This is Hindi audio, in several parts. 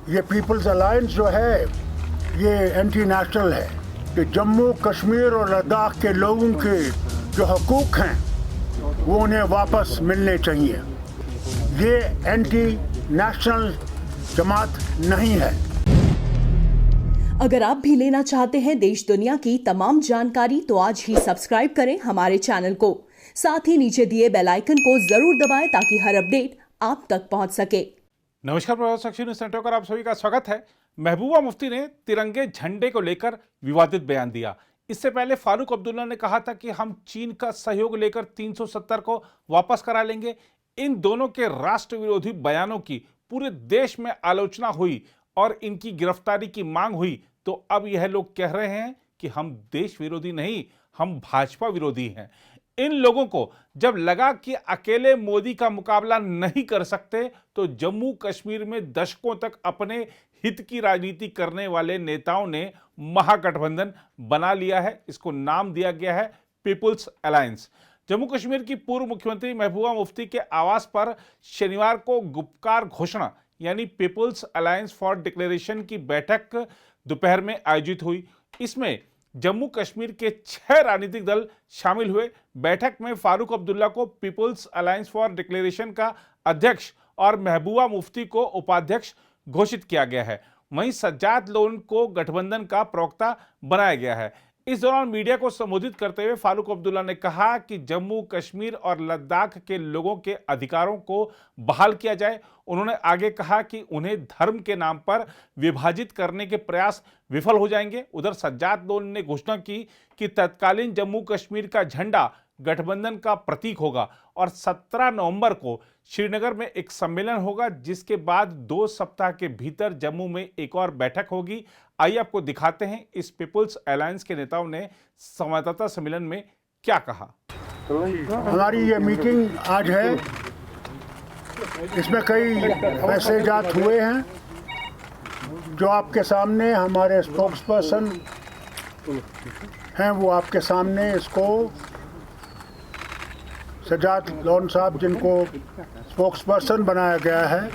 ये पीपल्स अलायंस जो है ये एंटी नेशनल है कि जम्मू कश्मीर और लद्दाख के लोगों के जो हकूक़ हैं वो उन्हें वापस मिलने चाहिए। ये एंटी नेशनल जमात नहीं है। अगर आप भी लेना चाहते हैं देश दुनिया की तमाम जानकारी तो आज ही सब्सक्राइब करें हमारे चैनल को। साथ ही नीचे दिए बेल आइकन को जरूर दबाएं ताकि हर अपडेट आप तक पहुंच सके। नमस्कार, प्रभात साक्षी न्यूज़ सेंटर पर आप सभी का स्वागत है। महबूबा मुफ्ती ने तिरंगे झंडे को लेकर विवादित बयान दिया। इससे पहले फारूक अब्दुल्ला ने कहा था कि हम चीन का सहयोग लेकर 370 को वापस करा लेंगे। इन दोनों के राष्ट्र विरोधी बयानों की पूरे देश में आलोचना हुई और इनकी गिरफ्तारी की मांग हुई। तो अब यह लोग कह रहे हैं कि हम देश विरोधी नहीं, हम भाजपा विरोधी हैं। इन लोगों को जब लगा कि अकेले मोदी का मुकाबला नहीं कर सकते तो जम्मू कश्मीर में दशकों तक अपने हित की राजनीति करने वाले नेताओं ने महागठबंधन बना लिया है। इसको नाम दिया गया है पीपुल्स अलायंस। जम्मू कश्मीर की पूर्व मुख्यमंत्री महबूबा मुफ्ती के आवास पर शनिवार को गुपकार घोषणा यानी पीपुल्स अलायंस फॉर डिक्लेरेशन की बैठक दोपहर में आयोजित हुई। इसमें जम्मू कश्मीर के 6 राजनीतिक दल शामिल हुए। बैठक में फारूक अब्दुल्ला को पीपुल्स अलायंस फॉर डिक्लेरेशन का अध्यक्ष और महबूबा मुफ्ती को उपाध्यक्ष घोषित किया गया है। वहीं सज्जाद लोन को गठबंधन का प्रवक्ता बनाया गया है। इस दौरान मीडिया को संबोधित करते हुए फारूक अब्दुल्ला ने कहा कि जम्मू कश्मीर और लद्दाख के लोगों के अधिकारों को बहाल किया जाए। उन्होंने आगे कहा कि उन्हें धर्म के नाम पर विभाजित करने के प्रयास विफल हो जाएंगे। उधर सज्जाद लोन ने घोषणा की कि तत्कालीन जम्मू कश्मीर का झंडा गठबंधन का प्रतीक होगा और 17 नवंबर को श्रीनगर में एक सम्मेलन होगा, जिसके बाद 2 सप्ताह के भीतर जम्मू में एक और बैठक होगी। आइए आपको दिखाते हैं इस पीपुल्स अलायंस के नेताओं ने संवाददाता सम्मेलन में क्या कहा। हमारी ये मीटिंग आज है, इसमें कई फैसले जात हुए हैं जो आपके सामने हमारे स्पोक्स पर्सन हैं वो आपके सामने इसको सज्जाद लोन साहब जिनको स्पोक्स पर्सन बनाया गया है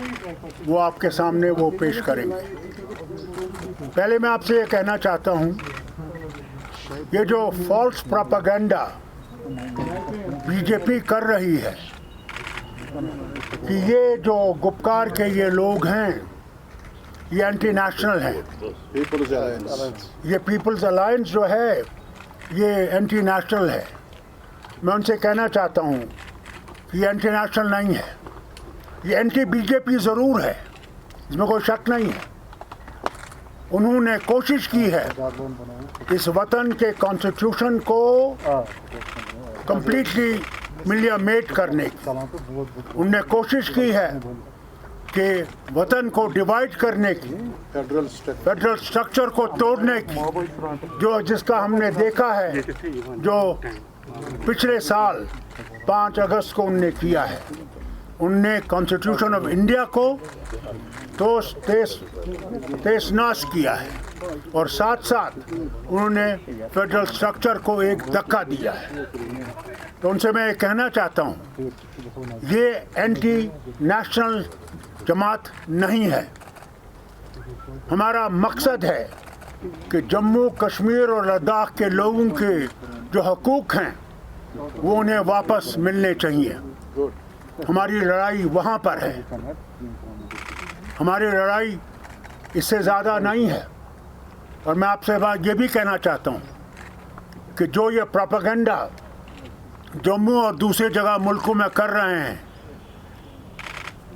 वो आपके सामने वो पेश करेंगे। पहले मैं आपसे ये कहना चाहता हूँ, ये जो फॉल्स प्रोपेगेंडा बीजेपी कर रही है कि ये जो गुपकार के ये लोग हैं ये एंटी नेशनल हैं, ये पीपल्स अलायंस जो है ये एंटी नेशनल है। मैं उनसे कहना चाहता हूँ कि ये एंटी नेशनल नहीं है, ये एंटी बीजेपी ज़रूर है, इसमें कोई शक नहीं है। उन्होंने कोशिश की है इस वतन के कॉन्स्टिट्यूशन को कंप्लीटली मिलियामेट करने की। उनने कोशिश की है कि वतन को डिवाइड करने की, फेडरल स्ट्रक्चर को तोड़ने की, जो जिसका हमने देखा है जो पिछले साल 5 अगस्त को उनने किया है। उनने कॉन्स्टिट्यूशन ऑफ इंडिया को तहस नाश किया है और साथ साथ उन्होंने फेडरल स्ट्रक्चर को एक धक्का दिया है। तो उनसे मैं कहना चाहता हूँ, ये एंटी नेशनल जमात नहीं है। हमारा मकसद है कि जम्मू कश्मीर और लद्दाख के लोगों के जो हकूक़ हैं वो उन्हें वापस मिलने चाहिए। हमारी लड़ाई वहाँ पर है, हमारी लड़ाई इससे ज़्यादा नहीं है। और मैं आपसे बात ये भी कहना चाहता हूँ कि जो ये प्रोपेगेंडा जम्मू और दूसरे जगह मुल्कों में कर रहे हैं,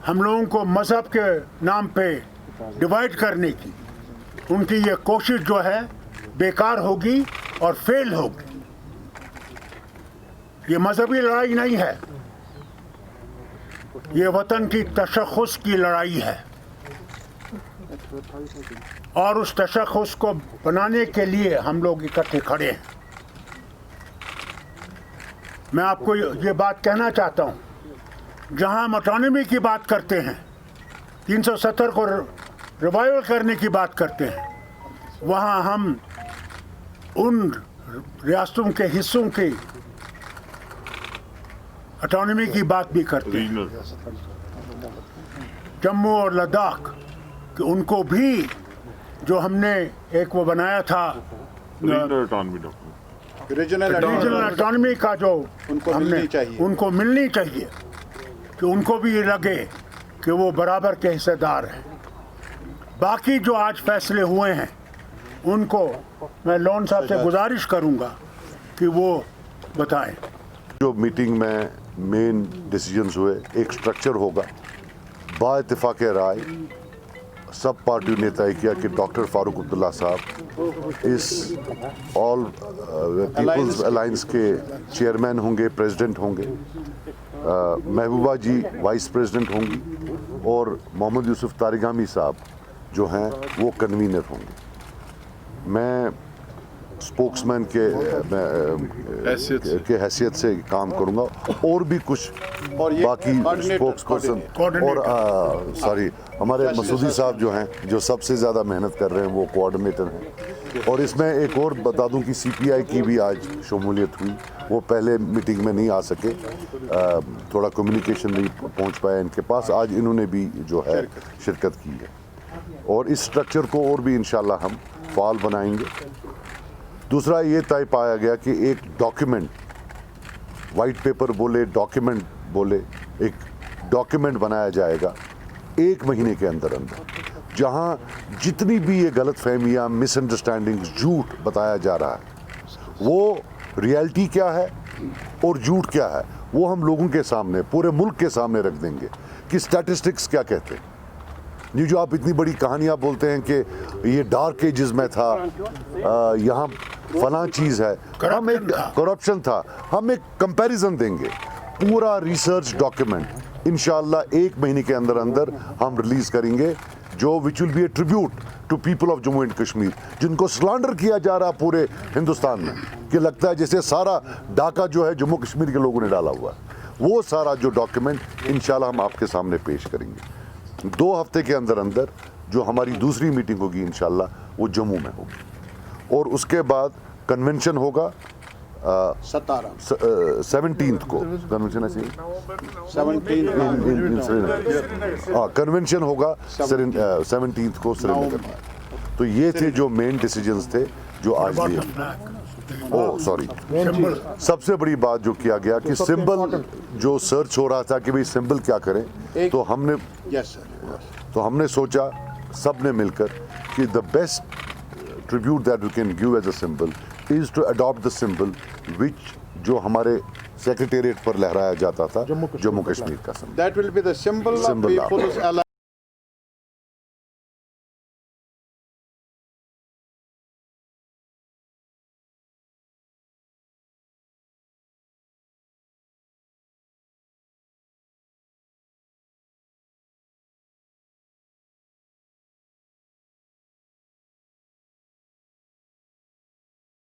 हम लोगों को मज़हब के नाम पे डिवाइड करने की, उनकी ये कोशिश जो है बेकार होगी और फेल होगी। ये मजहबी लड़ाई नहीं है, ये वतन की तशख़्ख़ुस की लड़ाई है और उस तशख़्ख़ुस को बनाने के लिए हम लोग इकट्ठे खड़े हैं। मैं आपको ये बात कहना चाहता हूँ, जहाँ हम ऑटोनॉमी की बात करते हैं, 370 को रिवाइवल करने की बात करते हैं, वहाँ हम उन रियासतों के हिस्सों की ऑटोनॉमी की बात भी करते हैं। जम्मू और लद्दाख कि उनको भी जो हमने एक वो बनाया था रीजनल रीजनल ऑटोनॉमी का जो उनको हमने मिलनी चाहिए। उनको मिलनी चाहिए, कि उनको भी ये लगे कि वो बराबर के हिस्सेदार हैं। बाकी जो आज फैसले हुए हैं उनको मैं लोन साहब से गुजारिश करूंगा कि वो बताएं। जो मीटिंग में मेन डिसीजंस हुए, एक स्ट्रक्चर होगा, बाइत्तेफाक राय सब पार्टियों ने तय किया कि डॉक्टर फारूक अब्दुल्ला साहब इस ऑल पीपल्स अलायंस के चेयरमैन होंगे, प्रेसिडेंट होंगे, महबूबा जी वाइस प्रेसिडेंट होंगी और मोहम्मद यूसुफ तारिगामी साहब जो हैं वो कन्वीनर होंगे। मैं स्पोक्समैन के हैसियत से काम करूंगा और भी कुछ और ये बाकी स्पोक्स पर्सन और सॉरी हमारे मसूदी साहब जो हैं, जो सबसे ज़्यादा मेहनत कर रहे हैं, वो कोऑर्डिनेटर हैं। और इसमें एक और बता दूं कि सीपीआई की भी आज शमूलियत हुई। वो पहले मीटिंग में नहीं आ सके, थोड़ा कम्युनिकेशन नहीं पहुंच पाया इनके पास। आज इन्होंने भी जो है शिरकत की है और इस स्ट्रक्चर को और भी इंशाल्लाह हम फाल बनाएंगे। दूसरा ये तय पाया गया कि एक डॉक्यूमेंट, वाइट पेपर बोले, डॉक्यूमेंट बोले, एक डॉक्यूमेंट बनाया जाएगा 1 महीने के अंदर अंदर, जहां जितनी भी ये गलत फहमियाँ, मिसअंडरस्टैंडिंग्स, झूठ बताया जा रहा है, वो रियलिटी क्या है और झूठ क्या है, वो हम लोगों के सामने, पूरे मुल्क के सामने रख देंगे कि स्टैटिस्टिक्स क्या कहते हैं। ये जो आप इतनी बड़ी कहानियाँ बोलते हैं कि ये डार्क एजेस में था, यहाँ फलां चीज़ है, हम एक करप्शन था, हम एक कंपैरिजन देंगे, पूरा रिसर्च डॉक्यूमेंट इंशाल्लाह 1 महीने के अंदर अंदर हम रिलीज करेंगे, जो which will be a tribute to people of Jammu and Kashmir, जिनको स्लैंडर किया जा रहा पूरे हिंदुस्तान में, कि लगता है जैसे सारा डाका जो है जम्मू कश्मीर के लोगों ने डाला हुआ है। वो सारा जो डॉक्यूमेंट इंशाल्लाह हम आपके सामने पेश करेंगे। 2 हफ्ते के अंदर अंदर जो हमारी दूसरी मीटिंग होगी इंशाल्लाह वो जम्मू में होगी और उसके बाद कन्वेंशन होगा 17th को कन्वेंशन है 17th कन्वेंशन होगा 17th को श्रीनगर में। तो ये थे जो मेन डिसीजंस थे जो आज लिए। ओह सॉरी, सबसे बड़ी बात जो किया गया कि सिंबल जो सर्च हो रहा था कि भाई सिंबल क्या करें, तो हमने सोचा सब ने मिलकर कि the best tribute that we can give as a symbol is to adopt the symbol which जो हमारे सेक्रेटेरिएट पर लहराया जाता था, जम्मू कश्मीर का symbol. That will be the symbol of Symbol of- people's alliance.